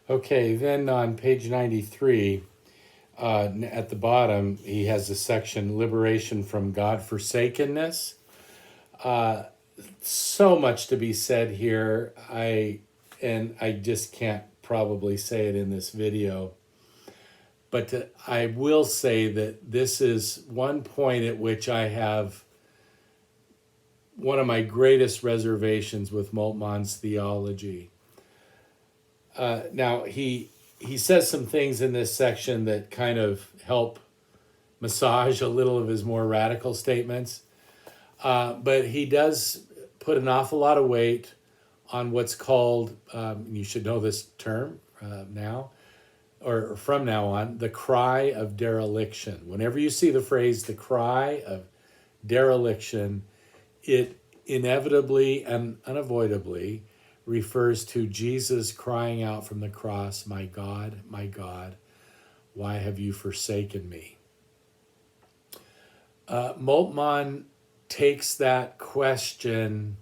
Okay, then on page 93, at the bottom, he has a section, Liberation from God Forsakenness. So much to be said here. I just can't probably say it in this video. But I will say that this is one point at which I have one of my greatest reservations with Moltmann's theology. Now, he says some things in this section that kind of help massage a little of his more radical statements. But he does put an awful lot of weight on what's called, you should know this term now, or from now on, the cry of dereliction. Whenever you see the phrase the cry of dereliction, it inevitably and unavoidably refers to Jesus crying out from the cross, my God, why have you forsaken me? Moltmann takes that question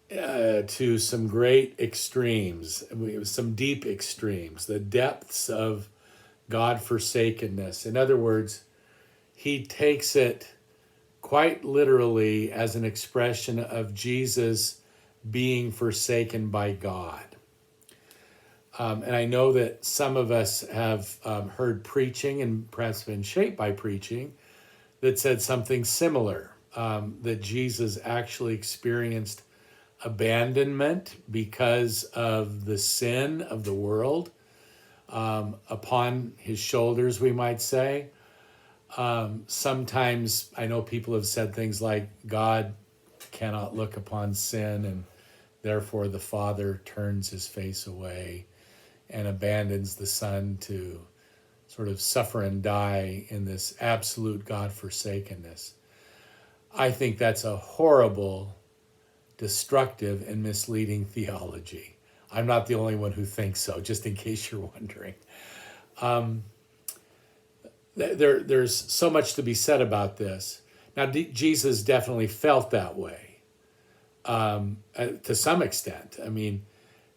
to some great extremes, some deep extremes, the depths of God forsakenness. In other words, he takes it quite literally as an expression of Jesus being forsaken by God. And I know that some of us have heard preaching and perhaps been shaped by preaching that said something similar, that Jesus actually experienced abandonment because of the sin of the world upon his shoulders, we might say. Sometimes I know people have said things like God cannot look upon sin, and therefore the Father turns his face away and abandons the Son to sort of suffer and die in this absolute God-forsakenness. I think that's a horrible, destructive, and misleading theology. I'm not the only one who thinks so, just in case you're wondering. There's so much to be said about this. Now, Jesus definitely felt that way to some extent. I mean,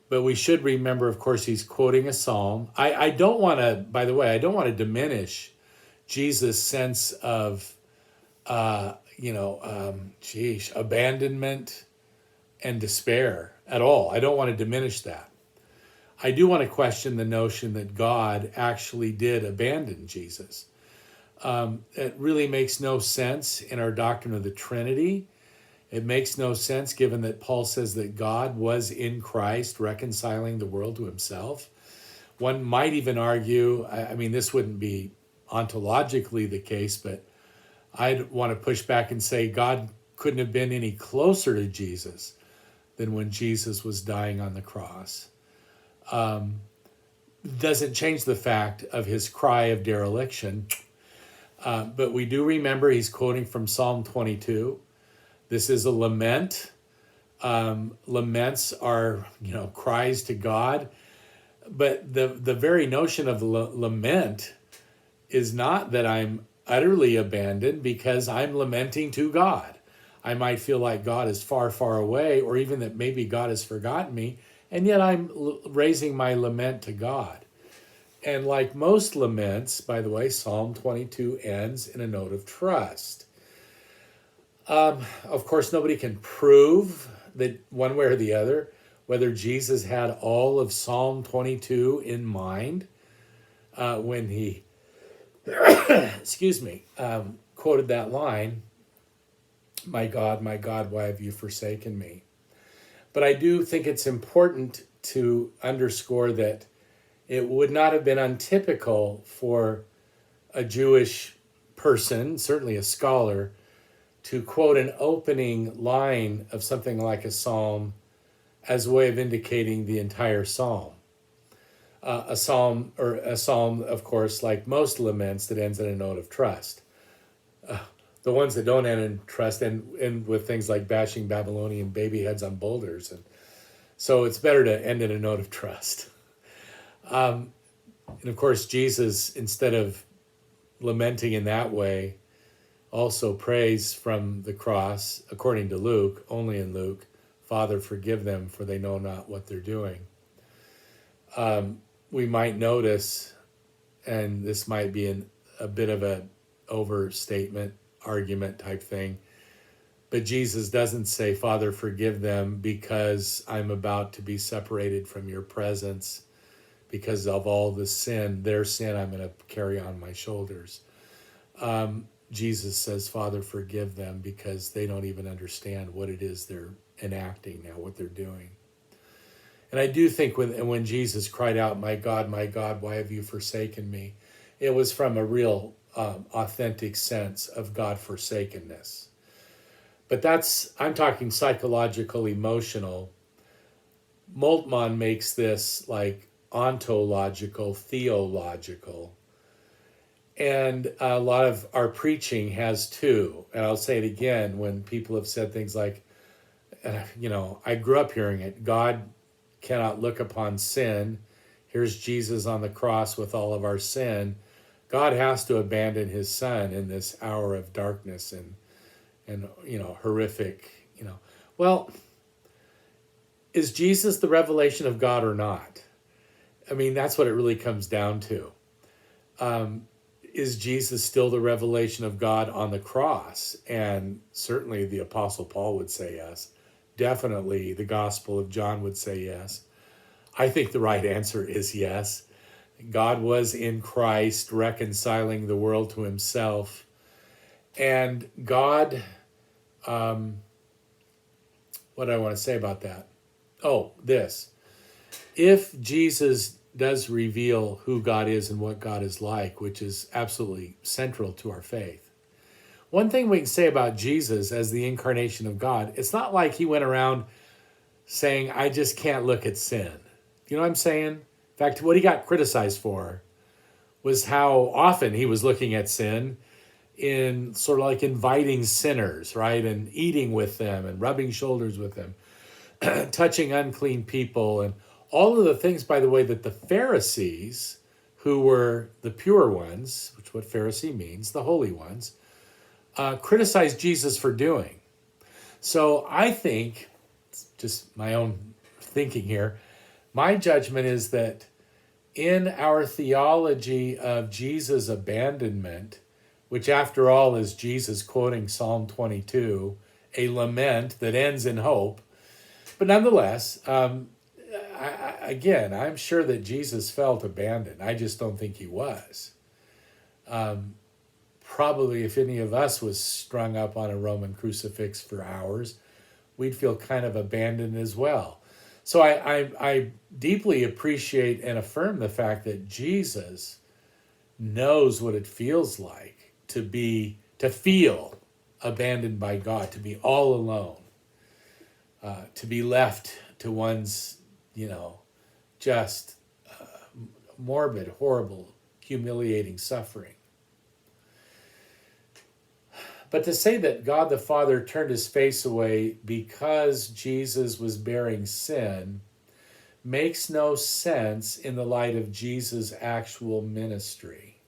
but we should remember, of course, he's quoting a psalm. I don't want to, by the way, I don't want to diminish Jesus' sense of, abandonment and despair at all. I don't want to diminish that. I do want to question the notion that God actually did abandon Jesus. It really makes no sense in our doctrine of the Trinity. It makes no sense given that Paul says that God was in Christ reconciling the world to himself. One might even argue, I mean, this wouldn't be ontologically the case, but I'd want to push back and say God couldn't have been any closer to Jesus than when Jesus was dying on the cross. Doesn't change the fact of his cry of dereliction. But we do remember he's quoting from Psalm 22. This is a lament. Laments are, cries to God. But the very notion of lament is not that I'm utterly abandoned, because I'm lamenting to God. I might feel like God is far, far away, or even that maybe God has forgotten me, and yet I'm raising my lament to God. And like most laments, by the way, Psalm 22 ends in a note of trust. Of course, nobody can prove that one way or the other whether Jesus had all of Psalm 22 in mind when he, quoted that line, my God, why have you forsaken me? But I do think it's important to underscore that it would not have been untypical for a Jewish person, certainly a scholar, to quote an opening line of something like a psalm as a way of indicating the entire psalm. A psalm, of course, like most laments, that ends in a note of trust. The ones that don't end in trust end with things like bashing Babylonian baby heads on boulders. And so it's better to end in a note of trust. And of course, Jesus, instead of lamenting in that way, also prays from the cross, according to Luke, only in Luke, Father, forgive them, for they know not what they're doing. we might notice, and this might be a bit of a overstatement, argument type thing, but Jesus doesn't say, Father, forgive them because I'm about to be separated from your presence because of all the sin, their sin I'm going to carry on my shoulders. Jesus says, Father, forgive them because they don't even understand what it is they're enacting now, what they're doing. And I do think when Jesus cried out, my God, why have you forsaken me? It was from a real authentic sense of God forsakenness. But I'm talking psychological, emotional. Moltmann makes this like ontological, theological. And a lot of our preaching has too. And I'll say it again when people have said things like, I grew up hearing it, God cannot look upon sin. Here's Jesus on the cross with all of our sin. God has to abandon his son in this hour of darkness and horrific, Well, is Jesus the revelation of God or not? I mean, that's what it really comes down to. Is Jesus still the revelation of God on the cross? And certainly the Apostle Paul would say yes. Definitely the Gospel of John would say yes. I think the right answer is yes. God was in Christ reconciling the world to himself. And God, what do I want to say about that? Oh, this. If Jesus does reveal who God is and what God is like, which is absolutely central to our faith, one thing we can say about Jesus as the incarnation of God, it's not like he went around saying, I just can't look at sin. You know what I'm saying? In fact, what he got criticized for was how often he was looking at sin in sort of like inviting sinners, right? And eating with them and rubbing shoulders with them, touching unclean people, and all of the things, by the way, that the Pharisees, who were the pure ones, which is what Pharisee means, the holy ones, criticized Jesus for doing. So I think, just my own thinking here, my judgment is that in our theology of Jesus' abandonment, which after all is Jesus quoting Psalm 22, a lament that ends in hope, but nonetheless, again, I'm sure that Jesus felt abandoned. I just don't think he was. Probably if any of us was strung up on a Roman crucifix for hours, we'd feel kind of abandoned as well. So I deeply appreciate and affirm the fact that Jesus knows what it feels like to feel abandoned by God, to be all alone, to be left to one's, just morbid, horrible, humiliating suffering. But to say that God the Father turned his face away because Jesus was bearing sin makes no sense in the light of Jesus' actual ministry.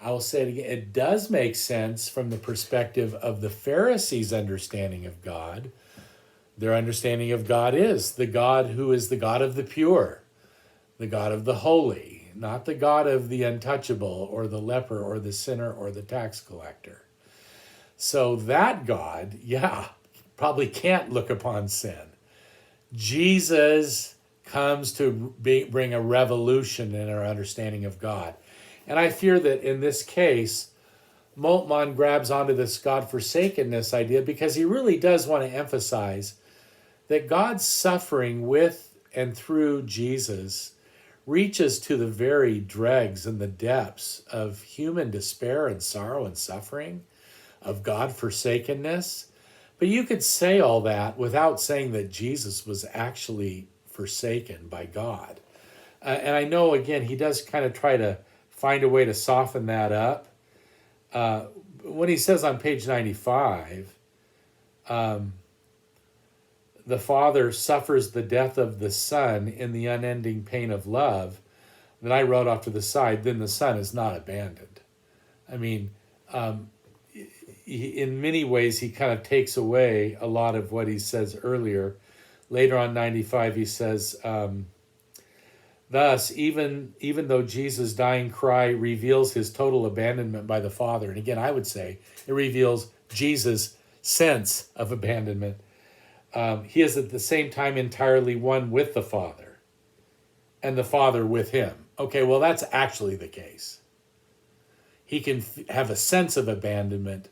I will say it again, it does make sense from the perspective of the Pharisees' understanding of God. Their understanding of God is the God who is the God of the pure, the God of the holy, not the God of the untouchable or the leper or the sinner or the tax collector. So that God, probably can't look upon sin. Jesus comes to bring a revolution in our understanding of God. And I fear that in this case, Moltmann grabs onto this God-forsakenness idea because he really does want to emphasize that God's suffering with and through Jesus reaches to the very dregs and the depths of human despair and sorrow and suffering, of God-forsakenness. But you could say all that without saying that Jesus was actually forsaken by God. And I know, again, he does kind of try to find a way to soften that up. When he says on page 95, the Father suffers the death of the Son in the unending pain of love, then I wrote off to the side, then the Son is not abandoned. I mean, in many ways, he kind of takes away a lot of what he says earlier. Later on 95, he says, Thus, even though Jesus' dying cry reveals his total abandonment by the Father, and again, I would say it reveals Jesus' sense of abandonment, he is at the same time entirely one with the Father, and the Father with him. Okay, well, that's actually the case. He can have a sense of abandonment,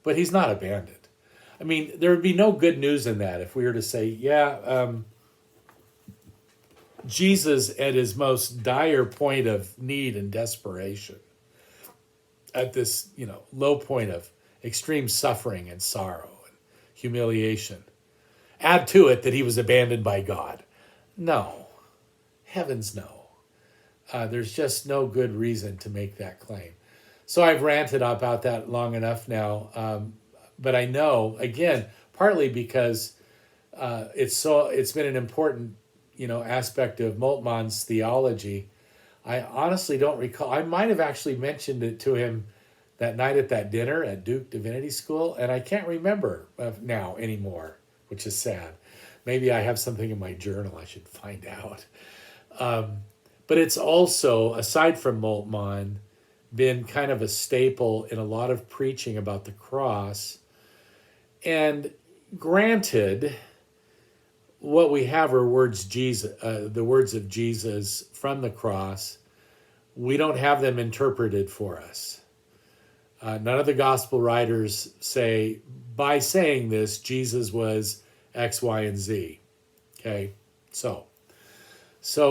but he's not abandoned. I mean, there would be no good news in that if we were to say, Jesus at his most dire point of need and desperation, at this, low point of extreme suffering and sorrow and humiliation. Add to it that he was abandoned by God. No, heavens no. There's just no good reason to make that claim. So I've ranted about that long enough now, but I know, again, partly because it's been an important aspect of Moltmann's theology. I honestly don't recall. I might have actually mentioned it to him that night at that dinner at Duke Divinity School, and I can't remember now anymore, which is sad. Maybe I have something in my journal I should find out. But it's also, aside from Moltmann, been kind of a staple in a lot of preaching about the cross. And granted, what we have are the words of Jesus from the cross. We don't have them interpreted for us. None of the gospel writers say, by saying this, Jesus was X, Y, and Z. Okay, so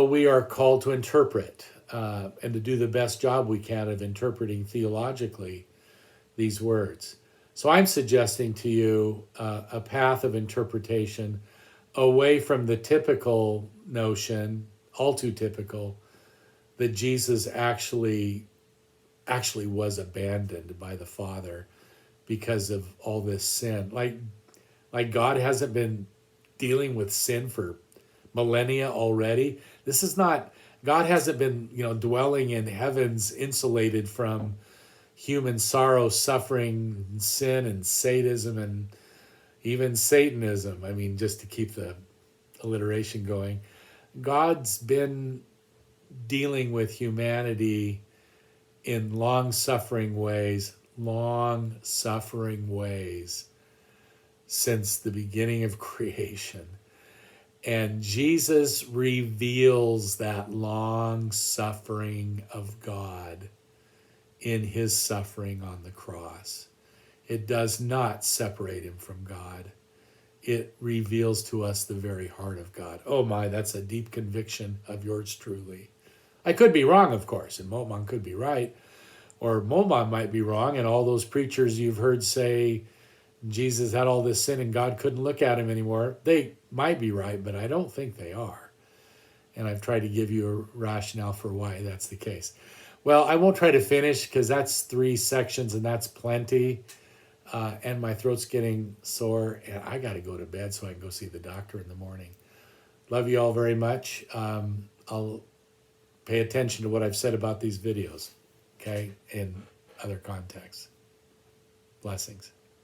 we are called to interpret and to do the best job we can of interpreting theologically these words. So I'm suggesting to you a path of interpretation away from the typical notion, all too typical, that Jesus actually was abandoned by the Father because of all this sin. Like God hasn't been dealing with sin for millennia already. This is not, God hasn't been, dwelling in heavens insulated from human sorrow, suffering, and sin, and sadism, and even Satanism. I mean, just to keep the alliteration going. God's been dealing with humanity in long-suffering ways since the beginning of creation. And Jesus reveals that long suffering of God in his suffering on the cross. It does not separate him from God. It reveals to us the very heart of God. Oh my, that's a deep conviction of yours truly. I could be wrong, of course, and Moltmann could be right, or Moltmann might be wrong, and all those preachers you've heard say Jesus had all this sin and God couldn't look at him anymore, they might be right, but I don't think they are. And I've tried to give you a rationale for why that's the case. Well, I won't try to finish because that's 3 sections and that's plenty. And my throat's getting sore and I got to go to bed so I can go see the doctor in the morning. Love you all very much. I'll pay attention to what I've said about these videos, okay, in other contexts. Blessings.